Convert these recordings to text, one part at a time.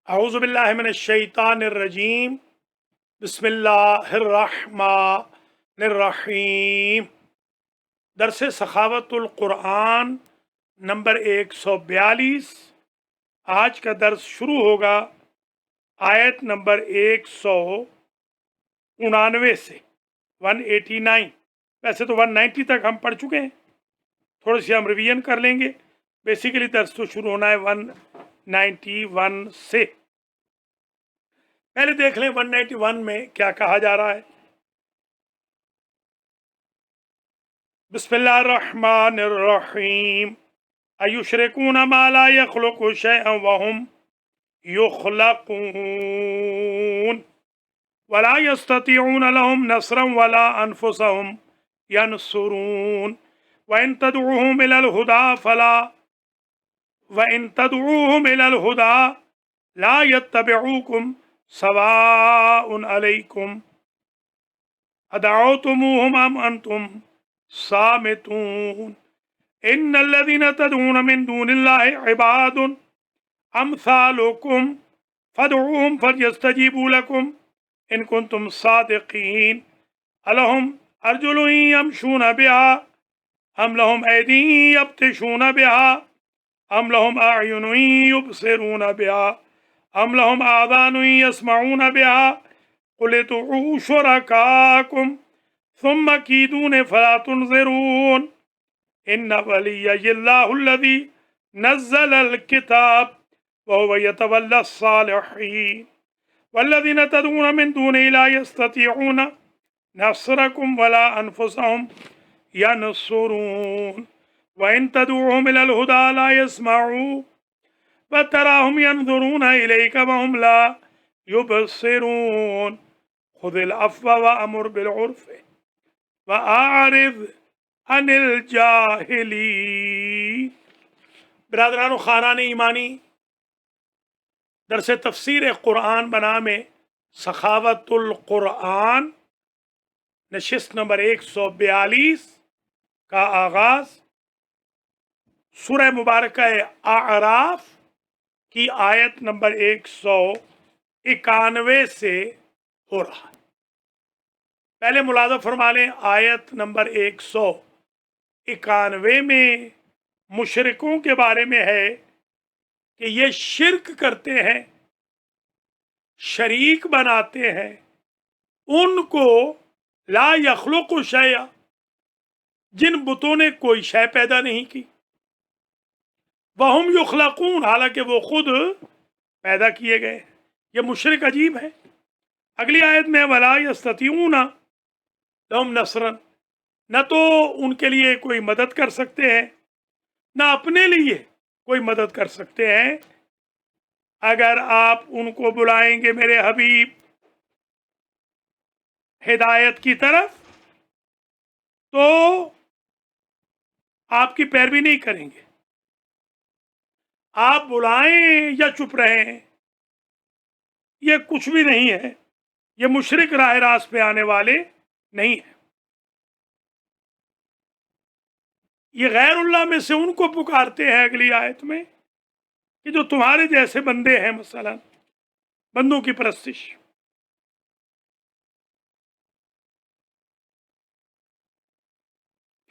اعوذ باللہ من الشیطان الرجیم بسم اللہ الرحمن الرحیم۔ درس سخاوت القرآن نمبر 142۔ آج کا درس شروع ہوگا آیت نمبر 199 سے 189۔ ویسے تو 190 تک ہم پڑھ چکے ہیں، تھوڑی سی ہم ریویژن کر لیں گے۔ بیسیکلی درس تو شروع ہونا ہے 191 سے۔ پہلے دیکھ لیں 191 میں کیا کہا جا رہا ہے۔ بسم اللہ الرحمن الرحیم۔ ایشرکون ما لا یخلق شیئا وهم یخلقون ولا یستطیعون لهم نصرا ولا انفسهم ینصرون وان تدعوهم الى الهدى لا يتبعوكم سواء علیکم ادعوتموہم ام انتم صامتون ان الذین تدعون من دون اللہ عباد امثالکم فادعوہم فلیستجیبوا لکم ان کنتم صادقین الہم ارجل یمشون بہا ام لہم ایدی یبطشون بہا ام لہم اعین یبصرون بہا ام لهم آذان يسمعون بها قل ادعوا شركاءكم ثم كيدون فلا تنظرون ان ولي الله الذي نزل الكتاب وهو يتولى الصالحين والذين تدعون من دونه لا يستطيعون نصركم ولا انفسهم ينصرون وان تدعوهم الى الهدى لا يسمعوا وتراهم ينظرون إليك وهم لا يبصرون خذ العفو وأمر بالعرف وأعرض عن الجاهلين۔ برادران و خانان ایمانی، درس تفسیر قرآن بنام سخاوت القرآن نشست نمبر 142 کا آغاز سورہ مبارکہ اعراف کی آیت نمبر 191 سے ہو رہا ہے۔ پہلے ملاحظہ فرما لیں، آیت نمبر 191 میں مشرکوں کے بارے میں ہے کہ یہ شرک کرتے ہیں، شریک بناتے ہیں ان کو لا یخلق شیئا، جن بتوں نے کوئی شے پیدا نہیں کی، وہم یخلقون، حالانکہ وہ خود پیدا کیے گئے۔ یہ مشرک عجیب ہے۔ اگلی آیت میں ولا یستطیعون لہم نصرا، نہ تو ان کے لیے کوئی مدد کر سکتے ہیں، نہ اپنے لیے کوئی مدد کر سکتے ہیں۔ اگر آپ ان کو بلائیں گے میرے حبیب ہدایت کی طرف تو آپ کی پیروی نہیں کریں گے۔ آپ بلائیں یا چپ رہیں، یہ کچھ بھی نہیں ہے۔ یہ مشرک راہ راست پہ آنے والے نہیں ہیں۔ یہ غیر اللہ میں سے ان کو پکارتے ہیں اگلی آیت میں کہ جو تمہارے جیسے بندے ہیں، مثلا بندوں کی پرستش۔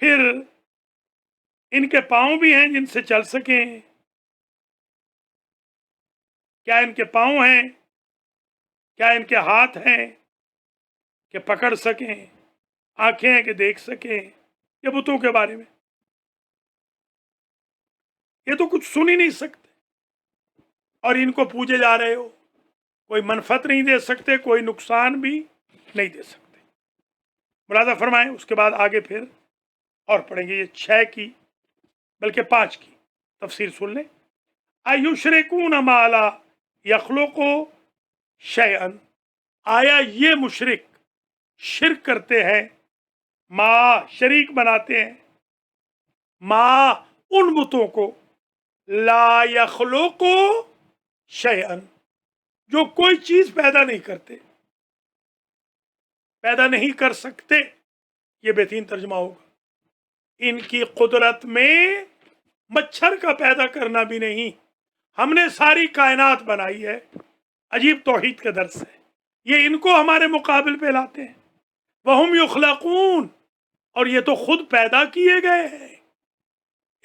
پھر ان کے پاؤں بھی ہیں جن سے چل سکیں، کیا ان کے پاؤں ہیں؟ کیا ان کے ہاتھ ہیں کہ پکڑ سکیں؟ آنکھیں ہیں کہ دیکھ سکیں؟ یہ بتوں کے بارے میں یہ تو کچھ سن ہی نہیں سکتے، اور ان کو پوجے جا رہے ہو۔ کوئی منفعت نہیں دے سکتے، کوئی نقصان بھی نہیں دے سکتے۔ ملاحظہ فرمائیں، اس کے بعد آگے پھر اور پڑھیں گے۔ یہ 6 کی بلکہ 5 کی تفسیر سن لیں۔ ایشرکون ما لا یخلق شیئا، آیا یہ مشرک شرک کرتے ہیں، ما شریک بناتے ہیں، ما ان بتوں کو، لا یخلق شیئا جو کوئی چیز پیدا نہیں کرتے، پیدا نہیں کر سکتے۔ یہ بہترین ترجمہ ہوگا۔ ان کی قدرت میں مچھر کا پیدا کرنا بھی نہیں، ہم نے ساری کائنات بنائی ہے، عجیب توحید کا درس ہے، یہ ان کو ہمارے مقابل پہ لاتے ہیں. وَهُمْ يُخْلَقُونَ، اور یہ تو خود پیدا کیے گئے ہیں.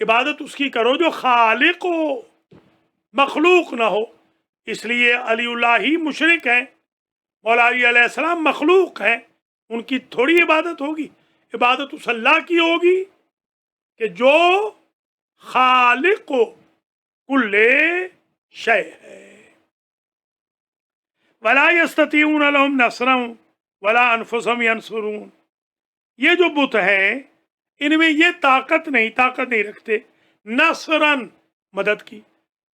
عبادت اس کی کرو جو خالق ہو، مخلوق نہ ہو. اس لیے علی اللہ ہی مشرک ہیں، مولا علی علیہ السلام مخلوق ہیں، ان کی تھوڑی عبادت ہوگی. عبادت اس اللہ کی ہوگی کہ جو خالق و کل شے ہے. ولا یستطیعون لهم نصرا ولا انفسهم ینصرون. یہ جو بت ہیں ان میں یہ طاقت نہیں رکھتے نصرن مدد کی،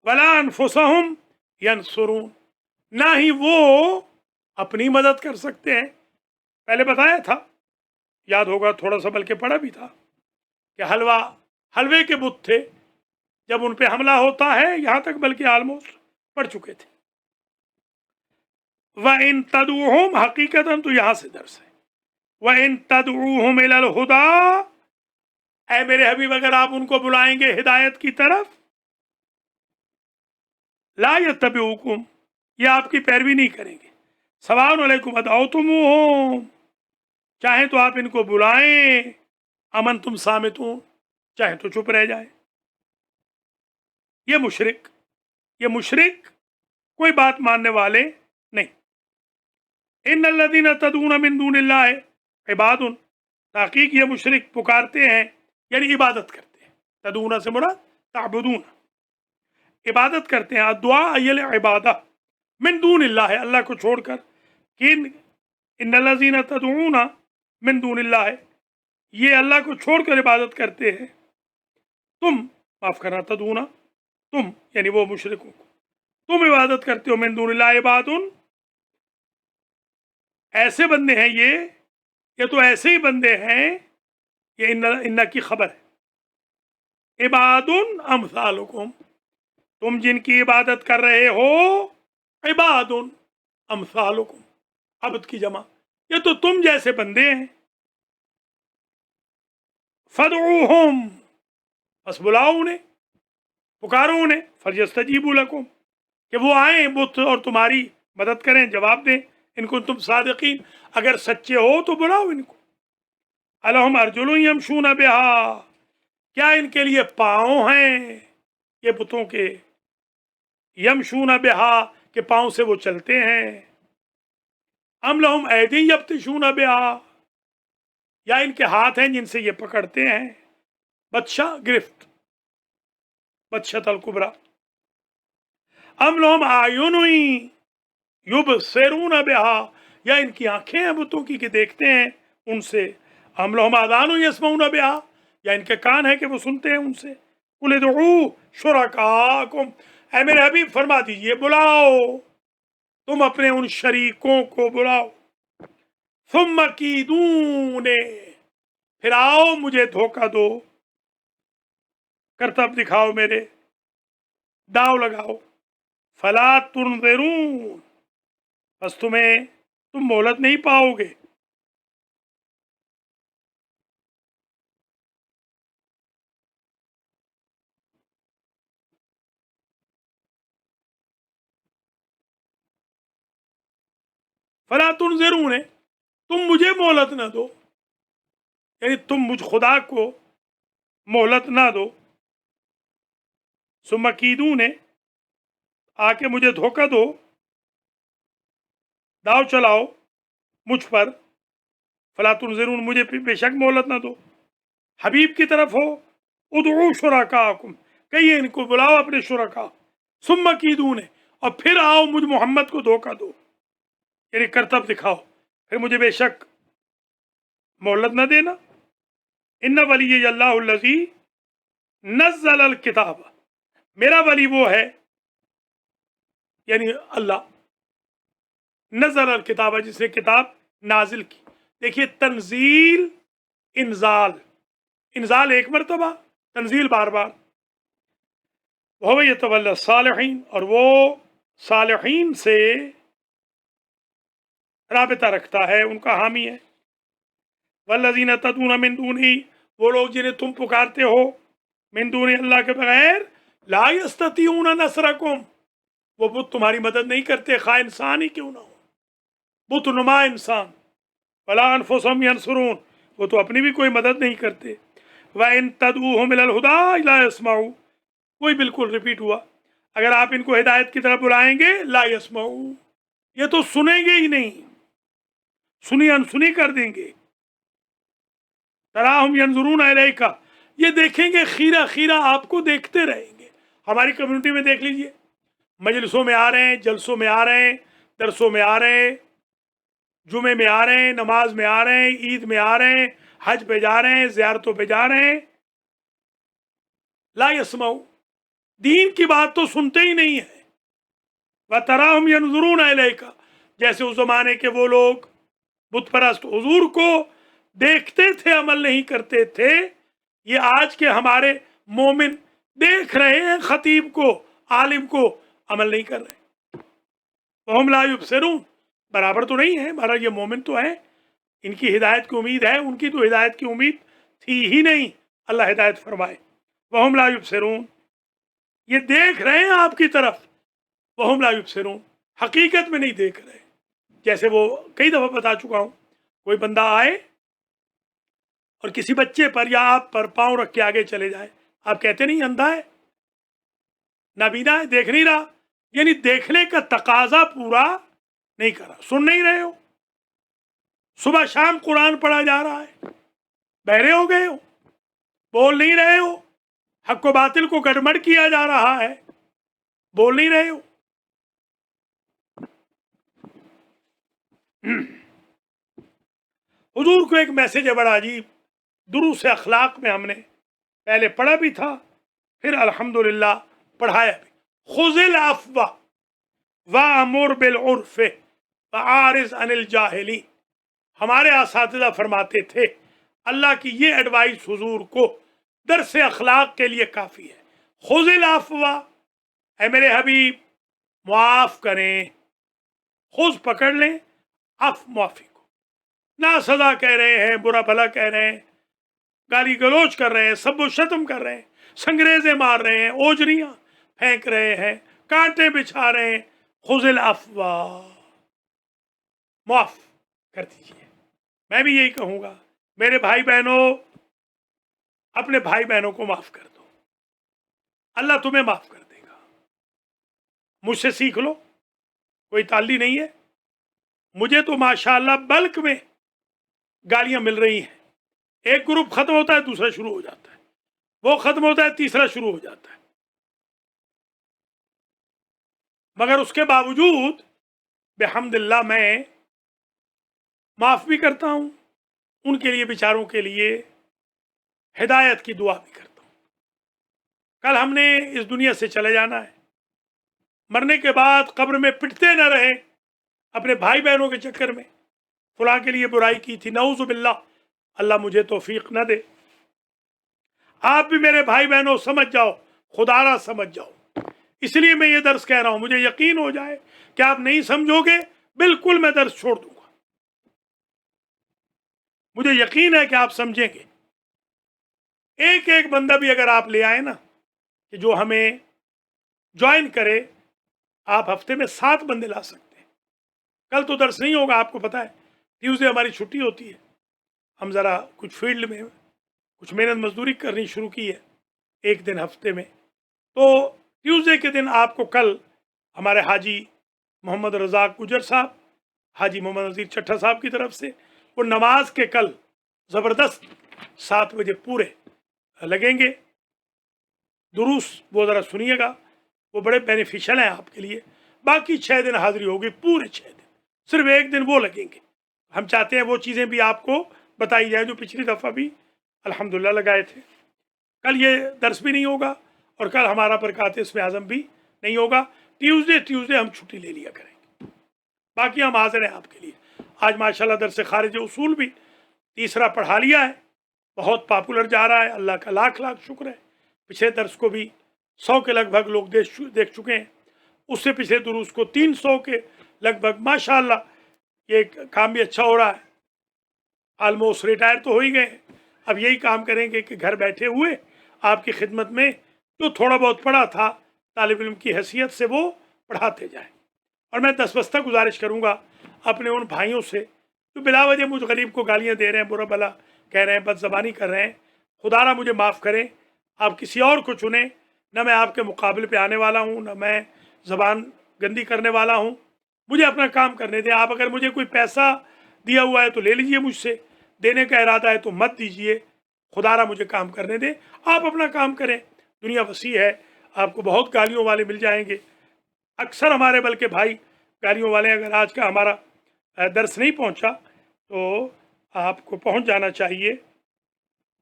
ولا انفسهم ینصرون، نہ ہی وہ اپنی مدد کر سکتے ہیں. پہلے بتایا تھا، یاد ہوگا تھوڑا سا، بلکہ پڑھا بھی تھا کہ حلوے کے بت تھے، جب ان پہ حملہ ہوتا ہے یہاں تک بلکہ آلموسٹ پڑھ چکے تھے. وَإِن تَدْعُوهُمْ، حقیقتاً تو یہاں سے درس ہے. وَإِن تَدْعُوهُمْ إِلَى الْهُدَىٰ، اے میرے حبیب اگر آپ ان کو بلائیں گے ہدایت کی طرف، لا يتبعوكم، یہ آپ کی پیروی نہیں کریں گے. سواء علیکم ادعوتموہم، چاہیں تو آپ ان کو بلائیں، امن تم صامتون، چاہیں تو چپ رہ جائیں. یہ مشرک کوئی بات ماننے والے نہیں. ان الذین تدعون من دون اللہ عباد، تحقیق یہ مشرک پکارتے ہیں یعنی عبادت کرتے ہیں. تدعون سے مراد تعبدون، عبادت کرتے ہیں. الدعاء ای العبادہ من دون اللہ، اللہ کو چھوڑ کر. ان الذین تدعون من دون اللہ، یہ اللہ کو چھوڑ کر عبادت کرتے ہیں. تم معاف کرنا، تدعون تم یعنی وہ مشرکوں کو، تم عبادت کرتے ہو. من دون اللہ عباد، ایسے بندے ہیں یہ تو ایسے ہی بندے ہیں، یہ ان کی خبر ہے. عباد امثالکم، تم جن کی عبادت کر رہے ہو، عباد امثالکم، عبد کی جمع، یہ تو تم جیسے بندے ہیں. فدعوہم، بس بلاؤ انہیں، پکارو انہیں. فلیستجیبوا لکم، کہ وہ آئیں بت اور تمہاری مدد کریں، جواب دیں. ان کو تم صادقین، اگر سچے ہو تو بلاؤ ان کو. الہم ارجل یمشون بہا، کیا ان کے لیے پاؤں ہیں یہ بتوں کے؟ یمشون بہا، کہ پاؤں سے وہ چلتے ہیں. ام لہم ایدی یبطشون بہا، یا ان کے ہاتھ ہیں جن سے یہ پکڑتے ہیں. بطشہ گرفت، بطشۃ الکبریٰ. ام لہم اعین یبصرون بہا، یا ان کی آنکھیں ہیں بتوں کی کہ دیکھتے ہیں ان سے. ام لہم آذان یسمعون بہا، یا ان کے کان ہیں کہ وہ سنتے ہیں ان سے. قل ادعوا شرکاءکم، اے میرے حبیب فرما دیجئے بلاؤ تم اپنے ان شریکوں کو بلاؤ. ثم کیدون، پھر آؤ مجھے دھوکہ دو، کرتب دکھاؤ میرے، داؤ لگاؤ. فلا تنظرون، بس تم مہلت نہیں پاؤ گے. فلا تنظرون، تم مجھے مہلت نہ دو، یعنی تم مجھ خدا کو مہلت نہ دو. ثم کیدون، آ کے مجھے دھوکہ دو، داؤ چلاؤ مجھ پر. فلا تنظرون، مجھے بے شک مہلت نہ دو. حبیب کی طرف ہو، ادعوا شرکاءکم، کہیے ان کو بلاؤ اپنے شرکا. ثم کیدون، اور پھر آؤ مجھ محمد کو دھوکہ دو، یعنی کرتب دکھاؤ، پھر مجھے بے شک مہلت نہ دینا. ان ولی اللہ الذی نزل الکتاب، میرا ولی وہ ہے یعنی اللہ، نزل الکتاب، جس نے کتاب نازل کی. دیکھیے تنزیل، انزال ایک مرتبہ، تنزیل بار بار. وہ یتولی الصالحین، اور وہ صالحین سے رابطہ رکھتا ہے، ان کا حامی ہے. والذین تدعون من دونہ، وہ لوگ جنہیں تم پکارتے ہو من دون اللہ کے بغیر، ला यस्ततीऊन नसरकुम, वो बुत तुम्हारी मदद नहीं करते, खा इंसान ही क्यों ना हो, बुत नुमा इंसान। वला अनफुसहुम यंसुरून, वो तो अपनी भी कोई मदद नहीं करते। व इन तदऊहुम इलल हुदा ला यस्माऊ, वही बिल्कुल रिपीट हुआ, अगर आप इनको हिदायत की तरफ बुलाएंगे, ला यस्माऊ, ये तो सुनेंगे ही नहीं, सुनी अनसुनी कर देंगे। तराहुम यंजुरून इलैका, ये देखेंगे खीरा खीरा, आपको देखते रहेंगे। हमारी कम्युनिटी में देख लीजिए, मजलिसों में आ रहे हैं, जलसों में आ रहे हैं, दरसों में आ रहे हैं, जुमे में आ रहे हैं, नमाज में आ रहे हैं, ईद में आ रहे हैं, हज पे जा रहे हैं, ज़ियारतों पे जा रहे हैं, ला यस्माऊ, दीन की बात तो सुनते ही नहीं है। व तराहुम यंजुरून इलैका, जैसे उस जमाने के वो लोग बुत परस्त हुजूर को देखते थे, अमल नहीं करते थे, ये आज के हमारे मोमिन देख रहे हैं खतीब को, आलिम को, अमल नहीं कर रहे। वहम ला युबसिरून, बराबर तो नहीं है, हमारा ये मोमिन तो है, इनकी हिदायत की उम्मीद है, उनकी तो हिदायत की उम्मीद थी ही नहीं, अल्लाह हिदायत फरमाए। वहम ला युबसिरून, ये देख रहे हैं आपकी तरफ, वहम ला युबसिरून, हकीकत में नहीं देख रहे। जैसे वो कई दफ़ा बता चुका हूँ, कोई बंदा आए और किसी बच्चे पर या आप पर पाँव रख के आगे चले जाए, आप कहते नहीं अंधा है, नाबीना है, देख नहीं रहा, यानी देखने का तकाजा पूरा नहीं करा, सुन नहीं रहे हो, सुबह शाम कुरान पढ़ा जा रहा है, बहरे हो गए हो, बोल नहीं रहे हो, हक को बातिल को गड़बड़ किया जा रहा है, बोल नहीं रहे हो। हुजूर को एक मैसेज है बड़ा अजीब, दुरूस अखलाक में हमने पहले पढ़ा भी था, फिर अल्हम्दुलिल्लाह पढ़ाया भी। खुज़िल अफ़वा वअमुर बिल उर्फ़ वआरिज़ अनिल जाहिलीन, हमारे असातिज़ा फरमाते थे, अल्लाह की ये एडवाइस हुजूर को दर्स अखलाक के लिए काफ़ी है। खुज़िल अफ़वा, ऐ मेरे हबीब मुआफ़ करें, खुज़ पकड़ लें, अफ़ माफ़ी को, ना सज़ा कह रहे हैं, बुरा भला कह रहे हैं, गाली गलोच कर रहे हैं, सब शतम कर रहे हैं, संग्रेजे मार रहे हैं, ओजरियां फेंक रहे हैं, कांटे बिछा रहे हैं, खुज़िल अफ़वा, माफ कर दीजिए। मैं भी यही कहूँगा, मेरे भाई बहनों, अपने भाई बहनों को माफ़ कर दो, अल्लाह तुम्हें माफ़ कर देगा। मुझसे सीख लो, कोई ताल्ली नहीं है, मुझे तो माशाअल्लाह बल्क में गालियाँ मिल रही हैं, एक ग्रुप ख़त्म होता है, दूसरा शुरू हो जाता है, वो ख़त्म होता है, तीसरा शुरू हो जाता है, मगर उसके बावजूद बेहम्दुलिल्लाह मैं माफ़ भी करता हूँ, उनके लिए, बेचारों के लिए हिदायत की दुआ भी करता हूँ। कल हमने इस दुनिया से चले जाना है, मरने के बाद कब्र में पिटते न रहे अपने भाई बहनों के चक्कर में, फलां के लिए बुराई की थी, नऊज़ु बिल्लाह, अल्लाह मुझे तौफीक न दे। आप भी मेरे भाई बहनों समझ जाओ, खुदारा समझ जाओ, इसलिए मैं ये दर्स कह रहा हूँ, मुझे यकीन हो जाए कि आप नहीं समझोगे, बिल्कुल मैं दर्स छोड़ दूंगा, मुझे यकीन है कि आप समझेंगे। एक एक बंदा भी अगर आप ले आए ना, कि जो हमें ज्वाइन करे, आप हफ्ते में 7 बंदे ला सकते हैं। कल तो दर्स नहीं होगा, आपको पता है, ट्यूसडे हमारी छुट्टी होती है, हम ज़रा कुछ फील्ड में कुछ मेहनत मजदूरी करनी शुरू की है एक दिन हफ्ते में, तो ट्यूसडे के दिन आपको कल हमारे हाजी मोहम्मद रज़ाक गुजर साहब, हाजी मोहम्मद नज़ीर चट्ठा साहब की तरफ से वो नमाज के कल ज़बरदस्त 7 बजे पूरे लगेंगे दुरूस, वो ज़रा सुनिएगा, वो बड़े बेनिफिशियल हैं आपके लिए। बाकी 6 दिन हाज़िरी होगी, पूरे 6 दिन, सिर्फ एक दिन वो लगेंगे। हम चाहते हैं वो चीज़ें भी आपको बताई जाए जो पिछली दफ़ा भी अल्हम्दुलिल्लाह लगाए थे। कल ये दर्स भी नहीं होगा और कल हमारा बरक़ात इसमें आज़म भी नहीं होगा। ट्यूसडे हम छुट्टी ले लिया करेंगे, बाकी हम हाज़िर हैं आपके लिए। आज माशाल्लाह दर्स ख़ारिज उसूल भी तीसरा पढ़ा लिया है, बहुत पॉपुलर जा रहा है, अल्लाह का लाख लाख शुक्र है। पिछले दर्स को भी 100 के लगभग लोग देख चुके हैं, उससे पिछले दुरूस को 300 के लगभग। माशाल्लाह ये काम भी अच्छा हो रहा है, आलमोस्ट रिटायर तो हो ही गए, अब यही काम करेंगे कि घर बैठे हुए आपकी खिदमत में जो थोड़ा बहुत पढ़ा था तालिब इल्म की हैसियत से वो पढ़ाते जाएं। और मैं दसबस्ता गुजारिश करूँगा अपने उन भाइयों से जो बिला वजह मुझ गरीब को गालियाँ दे रहे हैं, बुरा भला कह रहे हैं, बदज़बानी कर रहे हैं, खुदारा मुझे माफ़ करें, आप किसी और को चुनें। न मैं आपके मुकाबले पे आने वाला हूँ, न मैं ज़बान गंदी करने वाला हूँ। मुझे अपना काम करने दें। आप अगर मुझे कोई पैसा दिया हुआ है तो ले लीजिए मुझसे, देने का इरादा है तो मत दीजिए। खुदारा मुझे काम करने दें, आप अपना काम करें। दुनिया वसी है, आपको बहुत गालियों वाले मिल जाएंगे। अक्सर हमारे बल्कि भाई गालियों वाले, अगर आज का हमारा दर्स नहीं पहुंचा तो आपको पहुंच जाना चाहिए।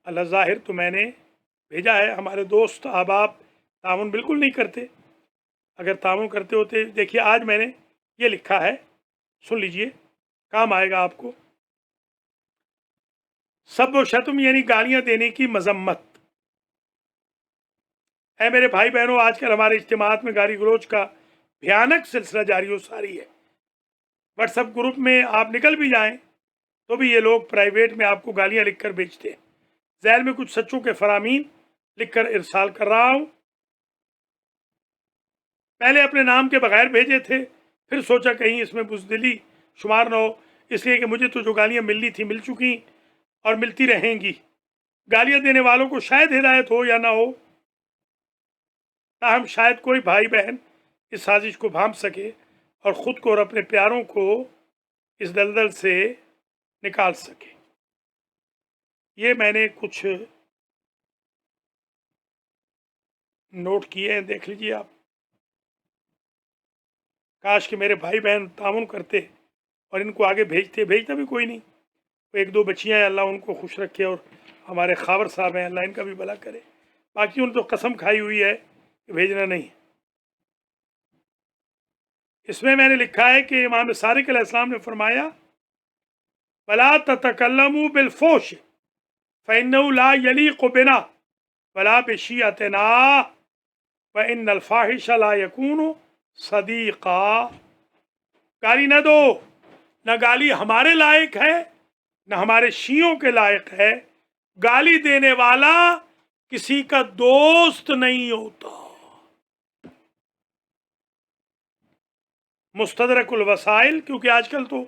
अल्लाह ज़ाहिर तो मैंने भेजा है। हमारे दोस्त अहबाब ताउन बिल्कुल नहीं करते। अगर ताउन करते होते, देखिए आज मैंने ये लिखा है, सुन लीजिए, काम आएगा आपको। सब व शतम यानी गालियां देने की मजम्मत है। मेरे भाई बहनों, आजकल हमारे इज्तिमात में गाली गलोच का भयानक सिलसिला जारी हो सारी है। व्हाट्सएप ग्रुप में आप निकल भी जाएं तो भी ये लोग प्राइवेट में आपको गालियां लिखकर भेजते हैं। ज़ैल में कुछ सच्चों के फरामीन लिखकर इरसाल कर रहा हूं। पहले अपने नाम के बगैर भेजे थे, फिर सोचा कहीं इसमें बुज़दिली शुमार न हो, इसलिए कि मुझे तो जो गालियां मिलनी थी मिल चुकी और मिलती रहेंगी। गालियां देने वालों को शायद हिदायत हो या ना हो, ताहम शायद कोई भाई बहन इस साजिश को भांप सके और ख़ुद को और अपने प्यारों को इस दलदल से निकाल सके। ये मैंने कुछ नोट किए हैं, देख लीजिए आप। काश कि मेरे भाई बहन ताउन करते और इनको आगे भेजते। भेजता भी कोई नहीं, एक दो बच्चियाँ हैं, अल्लाह उनको खुश रखे, और हमारे खावर साहब हैं, अल्लाह इनका भी भला करे। बाकी उन तो कसम खाई हुई है कि भेजना नहीं। इसमें मैंने लिखा है कि इमाम सादिक अलैहिस्सलाम ने फरमाया, वला ततकल्लमू बिलफोश फ़इन्नहु ला यलीक़ु बिना वला बिशियतिना व इन्नल फ़ाहिश ला यकूनु सदीक़ा। गाली न दो, न गाली हमारे लायक है न हमारे शियों के लायक है। गाली देने वाला किसी का दोस्त नहीं होता। मुस्तदरकुल वसाइल, क्योंकि आजकल तो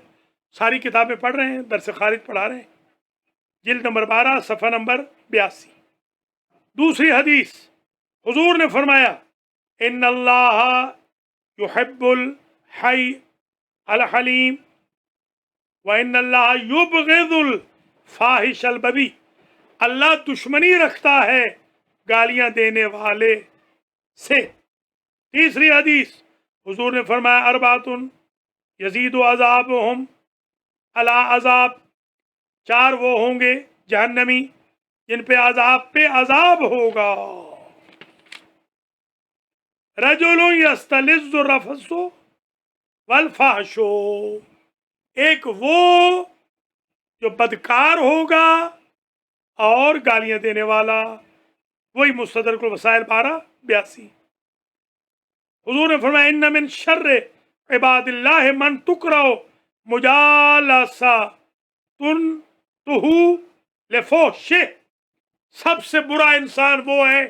सारी किताबें पढ़ रहे हैं, दरस खारिज पढ़ा रहे हैं, जिल्द नंबर 12 सफ़ा नंबर 82। दूसरी हदीस, हुजूर ने फरमाया, इन्नल्लाह युहिब्बुल हय अल हलीम व इन्नल्लाह युबग़िदुल फाहिशल बदी। अल्लाह दुश्मनी रखता है गालियां देने वाले से। तीसरी हदीस, हुजूर ने फरमाया, अरबातुन यजीदु अज़ाबुहुम अला अज़ाब। चार वो होंगे जहन्नमी जिन पे अजाब होगा। रजुलुन यस्तलिज़्ज़ु रफ़सु वल फ़हशो। एक वो जो बदकार होगा और गालियां देने वाला, वही मुस्तदरकुल वसाइल 12-82। हुजूर ने फरमाया, इन्न मिन शर्रि इबादिल्लाह मन तुकरहु मुजालसा तुन तुहु लेफोशे। सबसे बुरा इंसान वो है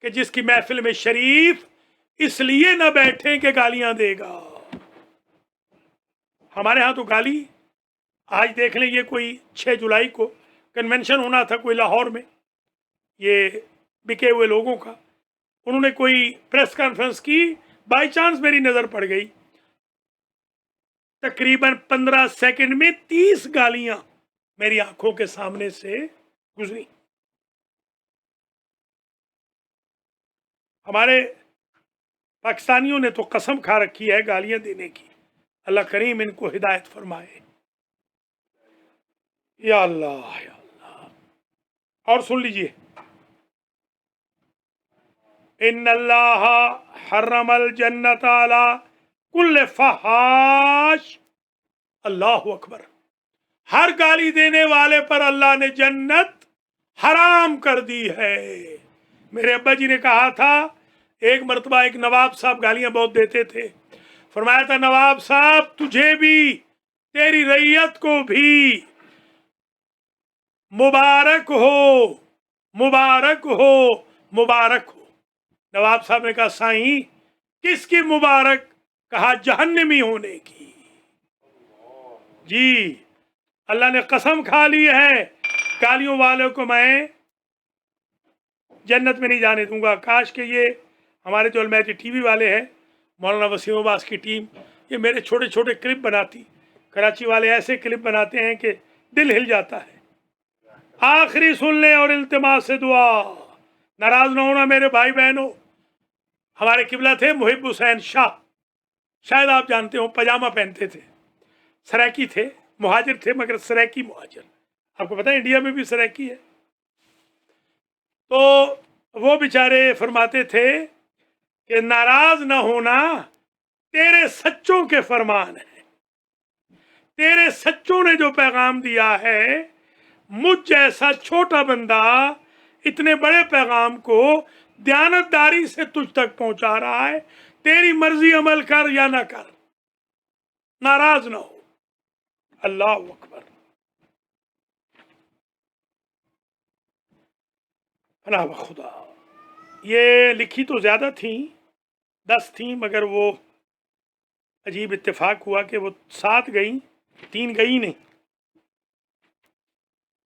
कि जिसकी महफिल में शरीफ इसलिए न बैठे कि गालियां देगा। हमारे यहाँ तो गाली, आज देख लें, ये कोई 6 जुलाई को कन्वेंशन होना था कोई लाहौर में, ये बिके हुए लोगों का। उन्होंने कोई प्रेस कॉन्फ्रेंस की, बाय चांस मेरी नज़र पड़ गई। तकरीबन 15 सेकंड में 30 गालियां मेरी आंखों के सामने से गुजरी। हमारे पाकिस्तानियों ने तो कसम खा रखी है गालियां देने की। अल्लाह करीम इनको हिदायत फरमाए, या अल्लाह या अल्लाह। और सुन लीजिए, इन्नल्लाह हर्रमल जन्नत अला कुल्ल फहाश। अल्लाहु अकबर। हर गाली देने वाले पर अल्लाह ने जन्नत हराम कर दी है। मेरे अब्बा जी ने कहा था, एक मरतबा एक नवाब साहब गालियां बहुत देते थे, फरमाया था, नवाब साहब तुझे भी, तेरी रैयत को भी मुबारक हो, मुबारक हो, मुबारक हो। नवाब साहब ने कहा साईं किसकी मुबारक? कहा जहन्नमी होने की। जी, अल्लाह ने कसम खा ली है गालियों वालों को मैं जन्नत में नहीं जाने दूंगा। काश के ये हमारे जो अलमैती टीवी वाले हैं, मौलाना वसीम अब्बास की टीम, ये मेरे छोटे छोटे क्लिप बनाती। कराची वाले ऐसे क्लिप बनाते हैं कि दिल हिल जाता है। आखिरी सुन लें और इल्तिमास से दुआ, नाराज ना होना मेरे भाई बहनों। हमारे किबला थे मुहिब हुसैन शाह, शायद आप जानते हो, पजामा पहनते थे, सराकी थे, मुहाजिर थे मगर सराकी मुहाजिर। आपको पता है इंडिया में भी सराकी है। तो वो बेचारे फरमाते थे कि नाराज ना होना तेरे सच्चों के फरमान है। तेरे सच्चों ने जो पैगाम दिया है, मुझ जैसा छोटा बंदा इतने बड़े पैगाम को दयानतदारी से तुझ तक पहुंचा रहा है। तेरी मर्जी अमल कर या ना कर, नाराज ना हो। अल्लाह अकबर। अल्लाह खुदा। ये लिखी तो ज़्यादा थी, 10 थी, मगर वो अजीब इत्तेफाक हुआ कि वो 7 गई, 3 गई नहीं।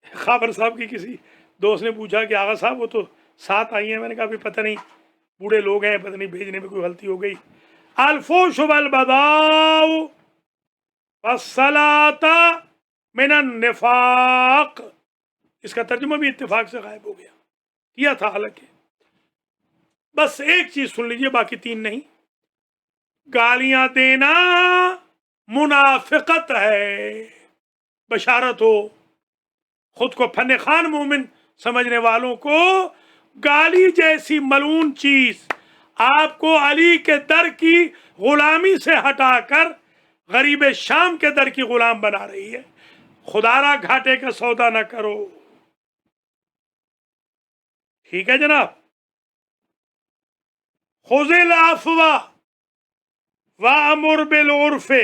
खाबर साहब की किसी दोस्त ने पूछा कि आगा साहब वो तो 7 आई हैं। मैंने कहा भी पता नहीं, बूढ़े लोग हैं, पता नहीं भेजने में कोई गलती हो गई। अल्फोश वल बदाउ वस्सलाता मिनन निफाक, इसका तर्जुमा भी इत्तेफाक से गायब हो गया, किया था हालांकि। बस एक चीज सुन लीजिए, बाकी 3 नहीं। गालियां देना मुनाफिकत है, बशारत हो। खुद को फन खान मोमिन समझने वालों को गाली जैसी मलून चीज आपको अली के दर की गुलामी से हटाकर गरीब शाम के दर की गुलाम बना रही है। खुदारा घाटे का सौदा न करो। ठीक है जनाब। खुज़िल अफ़वा व अमुर बिल उर्फ़े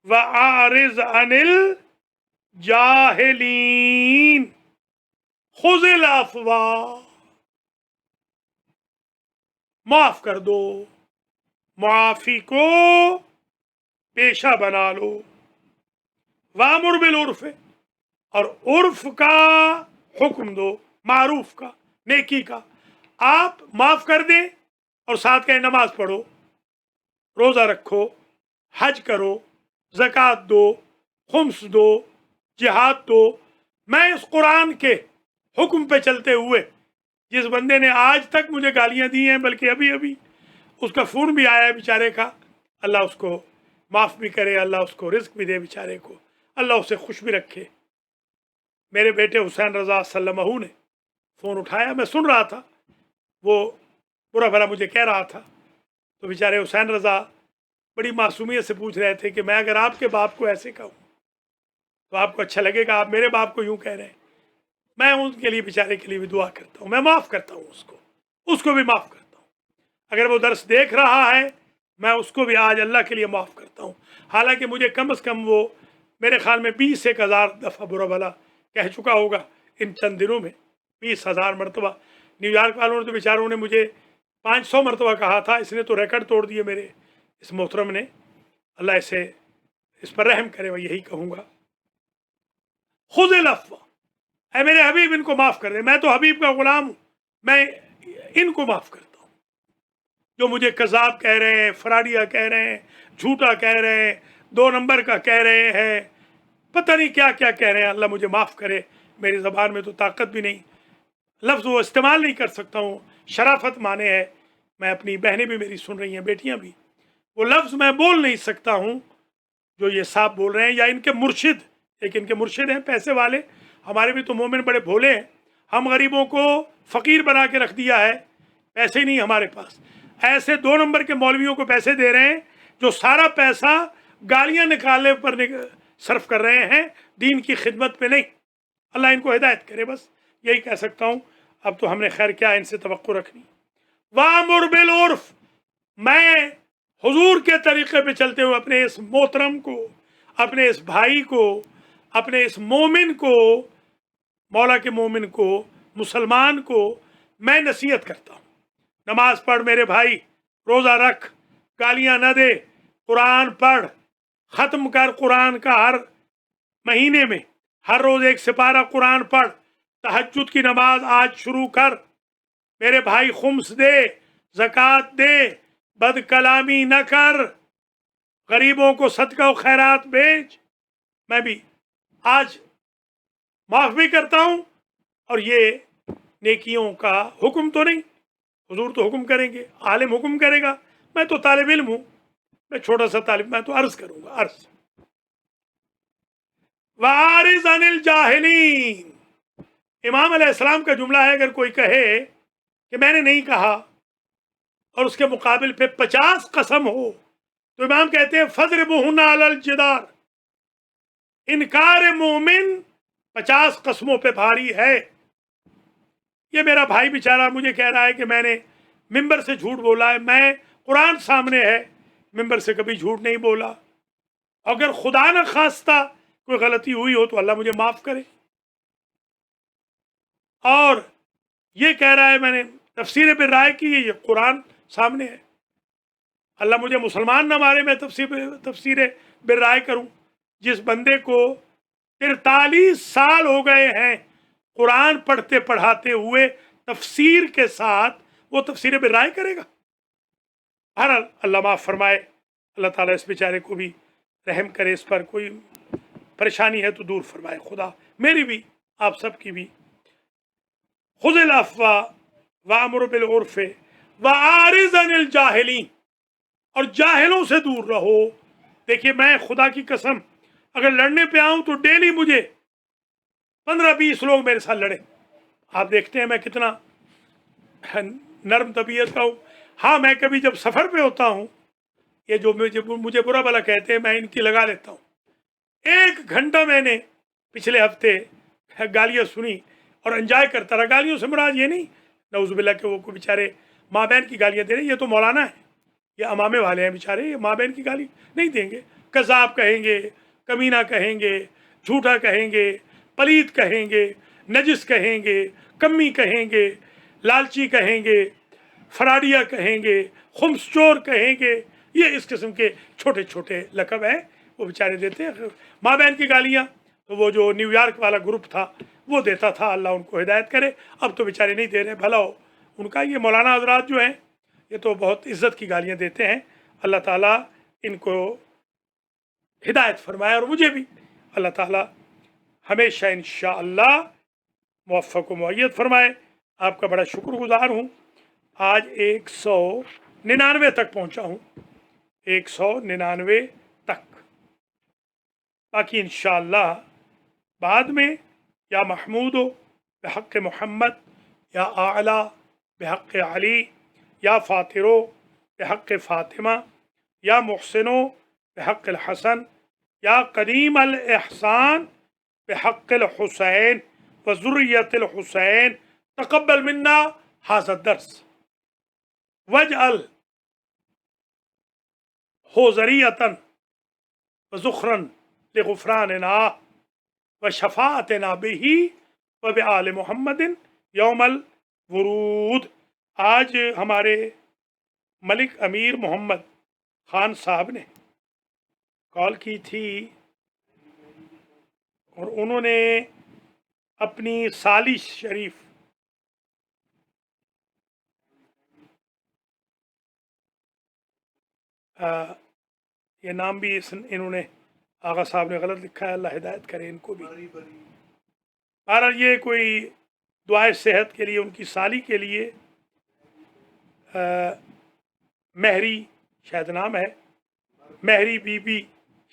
व आरिज़ अनिल जाहिलीन। खुज़िल अफ़वा, माफ कर दो, मुआफी को पेशा बना लो। वामुर बिल उर्फ़, और उर्फ का हुक्म दो, मारूफ का, नेकी का। आप माफ कर दें और साथ कहें नमाज पढ़ो, रोज़ा रखो, हज करो, ज़कात दो, खुम्स दो, जिहाद दो। मैं इस कुरान के हुक्म पे चलते हुए, जिस बंदे ने आज तक मुझे गालियां दी हैं, बल्कि अभी अभी उसका फ़ोन भी आया है बेचारे का, अल्लाह उसको माफ़ भी करे, अल्लाह उसको रिस्क भी दे बेचारे को, अल्लाह उसे खुश भी रखे। मेरे बेटे हुसैन रज़ा सल्लमहू ने फ़ोन उठाया, मैं सुन रहा था, वो बुरा भला मुझे कह रहा था। तो बेचारे हुसैन रज़ा बड़ी मासूमियत से पूछ रहे थे कि मैं अगर आपके बाप को ऐसे कहूँ तो आपको अच्छा लगेगा? आप मेरे बाप को यूँ कह रहे हैं। मैं उनके लिए, बेचारे के लिए भी दुआ करता हूँ, मैं माफ़ करता हूँ उसको भी माफ़ करता हूँ। अगर वो दर्स देख रहा है, मैं उसको भी आज अल्लाह के लिए माफ़ करता हूँ। हालांकि मुझे कम से कम वो मेरे ख्याल में 20-1,000 दफ़ा बुरा भला कह चुका होगा इन चंद दिनों में, 20,000 मरतबा। न्यूयॉर्क वालों ने तो बेचारों ने मुझे 500 मरतबा कहा था। इसने तो रिकॉर्ड तोड़ दिए मेरे इस मोहतरम ने, अल्लाह इस पर रहम करे, मैं यही कहूँगा। खुज़िल अफ़वा, ऐ मेरे हबीब इनको माफ़ कर दे, मैं तो हबीब का ग़ुलाम हूँ, मैं इनको माफ़ करता हूँ। जो मुझे कज़ाब कह रहे हैं, फराडिया कह रहे हैं, झूठा कह रहे हैं, 2 नंबर का कह रहे हैं, पता नहीं क्या क्या कह रहे हैं, अल्लाह मुझे माफ़ करे। मेरी ज़बान में तो ताकत भी नहीं, लफ्ज़ वो इस्तेमाल नहीं कर सकता हूँ, शराफत माने है। मैं, अपनी बहनें भी मेरी सुन रही हैं, बेटियाँ भी, वो लफ्ज़ मैं बोल नहीं सकता हूँ जो ये साहब बोल रहे हैं, या इनके मुर्शिद। एक इनके मुर्शिद हैं पैसे वाले, हमारे भी तो मोमिन बड़े भोले हैं। हम गरीबों को फ़कीर बना के रख दिया है, पैसे ही नहीं हमारे पास। ऐसे 2 नंबर के मौलवियों को पैसे दे रहे हैं जो सारा पैसा गालियाँ निकालने पर सर्फ कर रहे हैं, दीन की खिदमत पे नहीं। अल्लाह इनको हिदायत करे, बस यही कह सकता हूँ। अब तो हमने खैर क्या इनसे तवक्को रखनी। वामुर बिल उर्फ, मैं हुजूर के तरीक़े पे चलते हुए अपने इस मोहतरम को, अपने इस भाई को, अपने इस मोमिन को, मौला के मोमिन को, मुसलमान को मैं नसीहत करता हूँ। नमाज पढ़ मेरे भाई, रोज़ा रख, गालियां न दे, कुरान पढ़, ख़त्म कर कुरान का हर महीने में, हर रोज़ एक सिपारा कुरान पढ़, तहज्जुद की नमाज आज शुरू कर मेरे भाई, खुम्स दे, ज़कात दे, बदकलामी न कर, गरीबों को सदका व खैरात भेज। मैं भी आज माफ़ भी करता हूँ, और ये नेकियों का हुक्म तो नहीं, हुजूर तो हुक्म करेंगे, आलिम हुक्म करेगा, मैं तो तालिब इल्म हूँ, मैं छोटा सा तालिब, मैं तो अर्ज करूँगा, अर्ज। वारिज़ अनिल जाहिलीन, इमाम अलैहिस्सलाम का जुमला है, अगर कोई कहे कि मैंने नहीं कहा और उसके मुकाबिल पे 50 कसम हो, तो इमाम कहते हैं फज़रिबूहुन्ना अलल जिदार, इनकार मोमिन 50 कस्मों पे भारी है। ये मेरा भाई बेचारा मुझे कह रहा है कि मैंने मिंबर से झूठ बोला है, मैं कुरान सामने है, मिंबर से कभी झूठ नहीं बोला। अगर खुदा न खास्ता कोई गलती हुई हो तो अल्लाह मुझे माफ़ करे। और ये कह रहा है मैंने तफसीर बिर राय की, ये कुरान सामने है, अल्लाह मुझे मुसलमान न मारे मैं तफसीर बिर राय करूं। जिस बंदे को 43 साल हो गए हैं कुरान पढ़ते पढ़ाते हुए तफसीर के साथ, वो तफसीर बिर राय करेगा? बहरहाल अल्लाह माफ़ फरमाए, अल्लाह ताला इस बेचारे को भी रहम करे, इस पर कोई परेशानी है तो दूर फरमाए खुदा, मेरी भी आप सब की भी। खुज़िल अफ़वा वामुर बिल उर्फ़े वारिज़ अनिल जाहिलीन, और जाहिलों से दूर रहो। देखिए मैं खुदा की कसम अगर लड़ने पे आऊं तो डेली मुझे 15-20 लोग मेरे साथ लड़े। आप देखते हैं मैं कितना नर्म तबीयत का हूँ। हाँ, मैं कभी जब सफ़र पे होता हूँ, ये जो मुझे बुरा भला कहते हैं, मैं इनकी लगा लेता हूँ। 1 घंटा मैंने पिछले हफ्ते गालियाँ सुनी और एंजॉय करता रहा। गालियों से मुराद ये नहीं नऊज़ुबिल्लाह के वो को बेचारे माँ बहन की गालियाँ दे रहे, ये तो मौलाना है, ये अमामे वाले हैं बेचारे, ये माँ बहन की गाली नहीं देंगे। कज़ाब कहेंगे, कमीना कहेंगे, झूठा कहेंगे, पलीत कहेंगे, नजिस कहेंगे, कम्मी कहेंगे, लालची कहेंगे, फराडिया कहेंगे, खुम्सचोर कहेंगे। ये इस किस्म के छोटे छोटे लक़ब हैं वो बेचारे देते हैं। माँ बहन की गालियाँ तो वो जो न्यूयॉर्क वाला ग्रुप था वो देता था, अल्लाह उनको हिदायत करे। अब तो बेचारे नहीं दे रहे, भला हो उनका। ये मौलाना हज़रात जो हैं ये तो बहुत इज़्ज़त की गालियाँ देते हैं। अल्लाह ताला इनको हिदायत फरमाए, और मुझे भी अल्लाह ताला हमेशा इंशाअल्लाह मुवफ़्फ़क़ व मुअय्यद फरमाए। आपका बड़ा शुक्रगुज़ार हूँ। आज 199 तक पहुँचा हूँ, 199 तक। बाकी इंशाअल्लाह बाद में या महमूदो बेहक़ मोहम्मद, या आला बेहक़ अली, या फ़ातिरो बेहक़ फ़ातिमा, या मुहसिनो बेहक़ हसन, या कदीम अल एहसान बेहक़ हुसैन व ज़ुर्रियत हुसैन तक़ब्बल मिन्ना हाज़ा दर्स वजअल हो ज़रियतन व ज़ुख़रन लिग़ुफ़रानिना व शफ़ाअतना बिही व बिआल मुहम्मदिन यौमल वुरूद। आज हमारे मलिक अमीर मोहम्मद ख़ान साहब ने कॉल की थी और उन्होंने अपनी साली शरीफ ये नाम भी इन्होंने आगा साहब ने गलत लिखा है, अल्लाह हिदायत करे इनको भी। बहरहाल ये कोई दुआए सेहत के लिए उनकी साली के लिए महरी शायद नाम है, महरी बीबी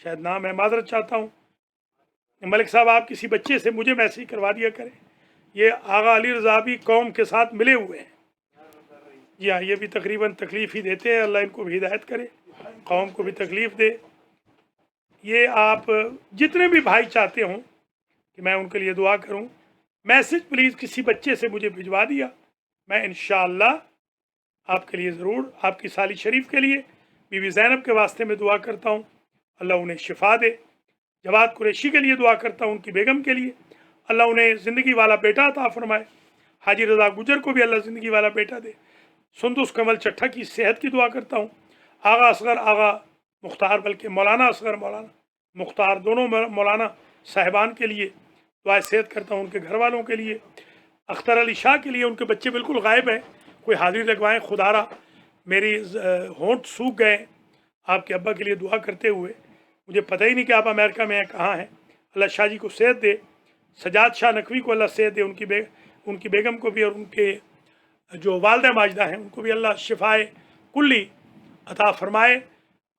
शायद नाम है, माजरत चाहता हूँ। मलिक साहब आप किसी बच्चे से मुझे मैसेज करवा दिया करें। ये आगा अली रज़ा भी कौम के साथ मिले हुए हैं। जी हाँ, ये भी तकरीबन तकलीफ़ ही देते हैं, अल्लाह इनको भी हिदायत करे, कौम को भी तकलीफ़ दे। ये आप जितने भी भाई चाहते हों कि मैं उनके लिए दुआ करूं, मैसेज प्लीज़ किसी बच्चे से मुझे भिजवा दिया, मैं इंशाअल्लाह आपके लिए ज़रूर, आपकी साली शरीफ के लिए, बीबी ज़ैनब के वास्ते में दुआ करता हूं, अल्लाह उन्हें शिफा दे। जवाद कुरैशी के लिए दुआ करता हूं, उनकी बेगम के लिए, अल्लाह उन्हें ज़िंदगी वाला बेटा अता फरमाए। हाजी रज़ा गुजर को भी अल्लाह ज़िंदगी वाला बेटा दे। सुंदुस कमल चट्ठा की सेहत की दुआ करता हूँ। आगा असगर आगा मुख्तार, बल्कि मौलाना असगर मौलाना मुख्तार, दोनों मौलाना साहिबान के लिए दुआ सेहत करता हूँ। उनके घर वालों के लिए, अख्तर अली शाह के लिए, उनके बच्चे बिल्कुल गायब हैं, कोई हाजिरी लगवाएं खुदारा। मेरी होंठ सूख गए आपके अब्बा के लिए दुआ करते हुए, मुझे पता ही नहीं कि आप अमेरिका में हैं, कहाँ हैं। अल्लाह शाह जी को सेहत दे, सजाद शाह नकवी को अल्लाह सेहत दे, उनकी बेगम को भी, और उनके जो वालदा माजदा हैं उनको भी अल्लाह शिफाए कुल्ली अता फरमाए।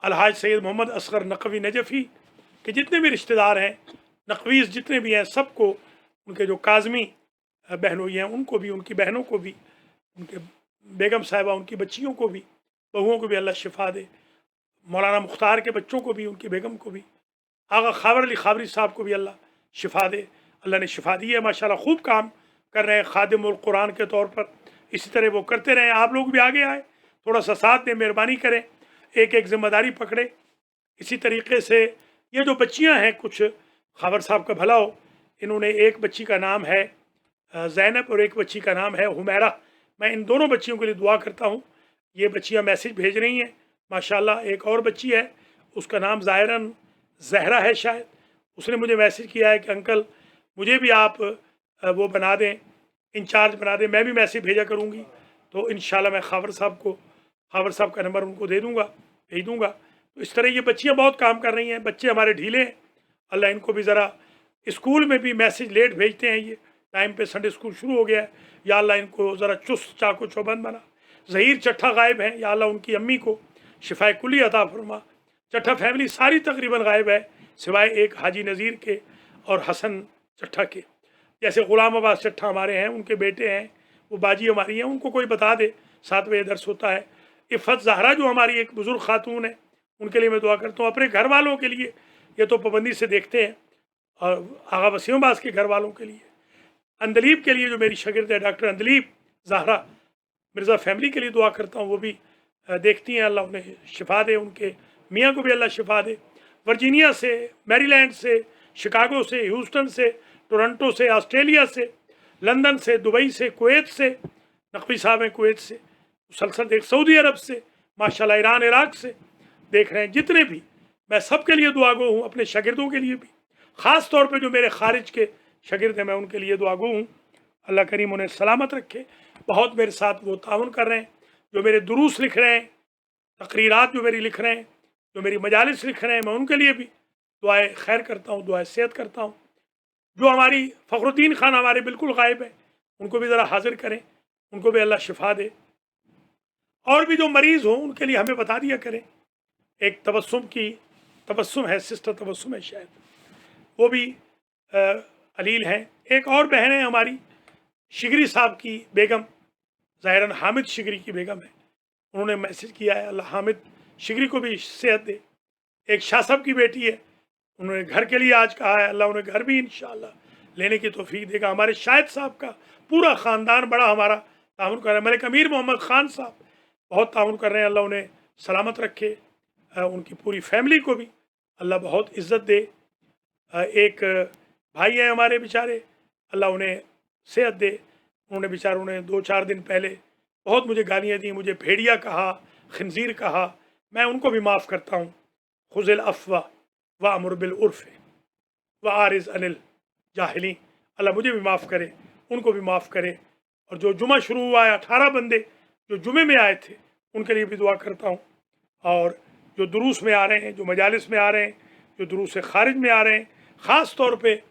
अलहाज सैयद मोहम्मद असगर नकवी नजफ़ी के जितने भी रिश्तेदार हैं, नकवीज़ जितने भी हैं, सबको, उनके जो काज़मी बहनोई हैं उनको भी, उनकी बहनों को भी, उनके बेगम साहिबा, उनकी बच्चियों को भी, बहुओं को भी अल्लाह शिफा दे। मौलाना मुख्तार के बच्चों को भी, उनकी बेगम को भी, आगा खावर अली खाबरी साहब को भी अल्लाह शिफा दे। अल्लाह ने शिफा दी है, माशाल्लाह खूब काम कर रहे हैं खादिमुल कुरान के तौर पर। इसी तरह वो करते रहें, आप लोग भी आगे आए, थोड़ा सा साथ दें, मेहरबानी करें, एक एक जिम्मेदारी पकड़े। इसी तरीके से ये जो बच्चियां हैं, कुछ खावर साहब का भला हो, इन्होंने, एक बच्ची का नाम है ज़ैनब और एक बच्ची का नाम है हुमैरा। मैं इन दोनों बच्चियों के लिए दुआ करता हूँ। ये बच्चियाँ मैसेज भेज रही हैं माशाल्लाह। एक और बच्ची है, उसका नाम ज़ाहिरन ज़हरा है शायद, उसने मुझे मैसेज किया है कि अंकल मुझे भी आप वो बना दें, इंचार्ज बना दें, मैं भी मैसेज भेजा करूँगी। तो इंशाल्लाह मैं खावर साहब का नंबर उनको दे दूँगा, भेज दूँगा। तो इस तरह ये बच्चियाँ बहुत काम कर रही हैं। बच्चे हमारे ढीले हैं, अल्लाह इनको भी ज़रा, स्कूल में भी मैसेज लेट भेजते हैं, ये टाइम पे संडे स्कूल शुरू हो गया है, या अल्लाह इनको ज़रा चुस्त चाको चौबंद बना। ज़हीर चट्ठा गायब हैं, या अल्लाह उनकी अम्मी को शिफाए कुली अता फरमा। चट्ठा फैमिली सारी तकरीबन गायब है, सिवाय एक हाजी नज़ीर के और हसन चट्ठा के। जैसे ग़ुलाम अब्बास चट्ठा हमारे हैं, उनके बेटे हैं, वो बाजी हमारी हैं, उनको कोई बता दे, 7 बजे दर्स होता है। इफ़त ज़हरा जो हमारी एक बुज़ुर्ग खातून है, उनके लिए मैं दुआ करता हूँ। अपने घर वालों के लिए ये तो पाबंदी से देखते हैं, और आगा वसीम अब्बास के घर वालों के लिए, अंदलीब के लिए जो मेरी शागिर्द है डॉक्टर अंदलीब ज़हरा मिर्ज़ा फैमिली के लिए दुआ करता हूँ। वो भी देखती हैं, अल्लाह उन्हें शिफा दे, उनके मियाँ को भी अल्लाह शिफा दे। वर्जीनिया से, मैरीलैंड से, शिकागो से, ह्यूस्टन से, टोरंटो से, ऑस्ट्रेलिया से, लंदन से, दुबई से, कुवैत से, नकवी साहब हैं कुवैत से, मुसलसल देख, सऊदी अरब से माशाल्लाह, ईरान इराक से देख रहे हैं, जितने भी, मैं सब के लिए दुआ गो हूँ। अपने शागिर्दों के लिए भी, ख़ास तौर पे जो मेरे खारिज के शागिर्द हैं, मैं उनके लिए दुआ गो हूँ। अल्लाह करीम उन्हें सलामत रखे। बहुत मेरे साथ वो ताउन कर रहे हैं, जो मेरे दुरूस लिख रहे हैं, तकरीरात जो मेरी लिख रहे हैं, जो मेरी मजालिस लिख रहे हैं, मैं उनके लिए भी दुआए खैर करता हूँ, दुआए सेहत करता हूँ। जो हमारी फ़खरुद्दीन खान हमारे बिल्कुल गायब है, उनको भी ज़रा हाजिर करें, उनको भी अल्लाह शिफा दे। और भी जो मरीज़ हों उनके लिए हमें बता दिया करें। एक तबस्सुम है, सिस्टर तबस्सुम है शायद, वो भी अलील हैं। एक और बहन है हमारी, शिगरी साहब की बेगम, ज़ाहिरन हामिद शिगरी की बेगम है, उन्होंने मैसेज किया है, अल्लाह हामिद शिगरी को भी सेहत दे। एक शाह साहब की बेटी है, उन्होंने घर के लिए आज कहा है, अल्लाह उन्हें घर भी इंशाअल्लाह लेने की तौफीक देगा। हमारे शाहिद साहब का पूरा ख़ानदान बड़ा हमारा ताउन कर रहा है। मलिक अमीर मोहम्मद ख़ान साहब बहुत ताउन कर रहे हैं, अल्लाह उन्हें सलामत रखे, उनकी पूरी फैमिली को भी अल्लाह बहुत इज़्ज़त दे। एक भाई हैं हमारे बेचारे, अल्लाह उन्हें सेहत दे। उन्होंने बेचारों ने 2-4 दिन पहले बहुत मुझे गालियाँ दी, मुझे भेड़िया कहा, खंजीर कहा, मैं उनको भी माफ़ करता हूँ। खुज़िल अफ़वा व अमुर बिल उर्फ़ व आरिज़ अनिल जाहिलीन, अल्लाह मुझे भी माफ़ करे, उनको भी माफ़ करे। और जो जुमा शुरू हुआ है, 18 बंदे जो जुमे में आए थे, उनके लिए भी दुआ करता हूँ। और जो दुरूस में आ रहे हैं, जो मजालिस में आ रहे हैं, जो दुरूस से खारिज में आ रहे हैं, ख़ास तौर पे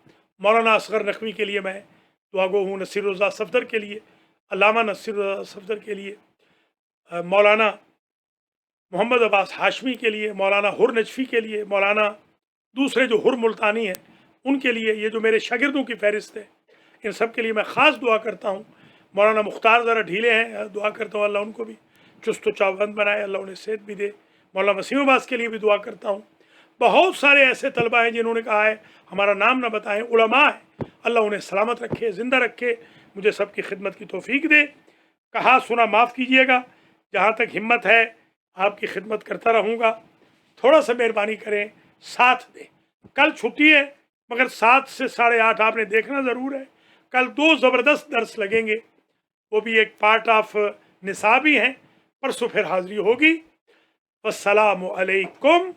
मौलाना असगर नकवी के लिए मैं दुआ गो हूँ। नसीर रज़ा सफ़दर के लिए, अल्लामा नसीर रज़ा सफ़दर के लिए, मौलाना मोहम्मद अब्बास हाशमी के लिए, मौलाना हुर नजफ़ी के लिए, मौलाना दूसरे जो हुर मुल्तानी हैं उनके लिए, ये जो मेरे शागिर्दों की फ़हरिस्त है, इन सब के लिए मैं ख़ास दुआ करता हूँ। मौलाना मुख्तार ज़रा ढीले हैं, दुआ करता हूँ अल्लाह उनको भी चुस्त चावबंद बनाए, अल्लाह उन्हें सेहत भी दे। मौलाना वसीम अब्बास के लिए भी दुआ करता हूँ। बहुत सारे ऐसे तलबा हैं जिन्होंने कहा है हमारा नाम न बताएं, उलमा है, अल्लाह उन्हें सलामत रखे, ज़िंदा रखे, मुझे सबकी खिदमत की तौफीक दे। कहा सुना माफ़ कीजिएगा, जहाँ तक हिम्मत है आपकी खिदमत करता रहूँगा। थोड़ा सा मेहरबानी करें, साथ दें। कल छुट्टी है, मगर 7 से 8:30 आपने देखना ज़रूर है। कल 2 ज़बरदस्त दर्स लगेंगे, वो भी एक पार्ट ऑफ निसाब ही हैं, परसों फिर हाजिरी होगी। वस्सलामु अलैकुम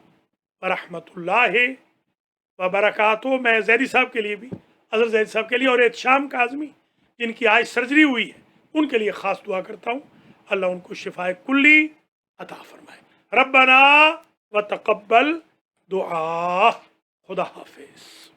वरहमतुल्लाह वबरकातुहू। मैं जैदी साहब के लिए भी, हज़रत जैदी साहब के लिए और एहतशाम काज़मी जिनकी आज सर्जरी हुई है उनके लिए ख़ास दुआ करता हूँ, अल्लाह उनको शिफाए कुल्ली अता फरमाए। रब्बना व तक़ब्बल दुआ। खुदा हाफिज़।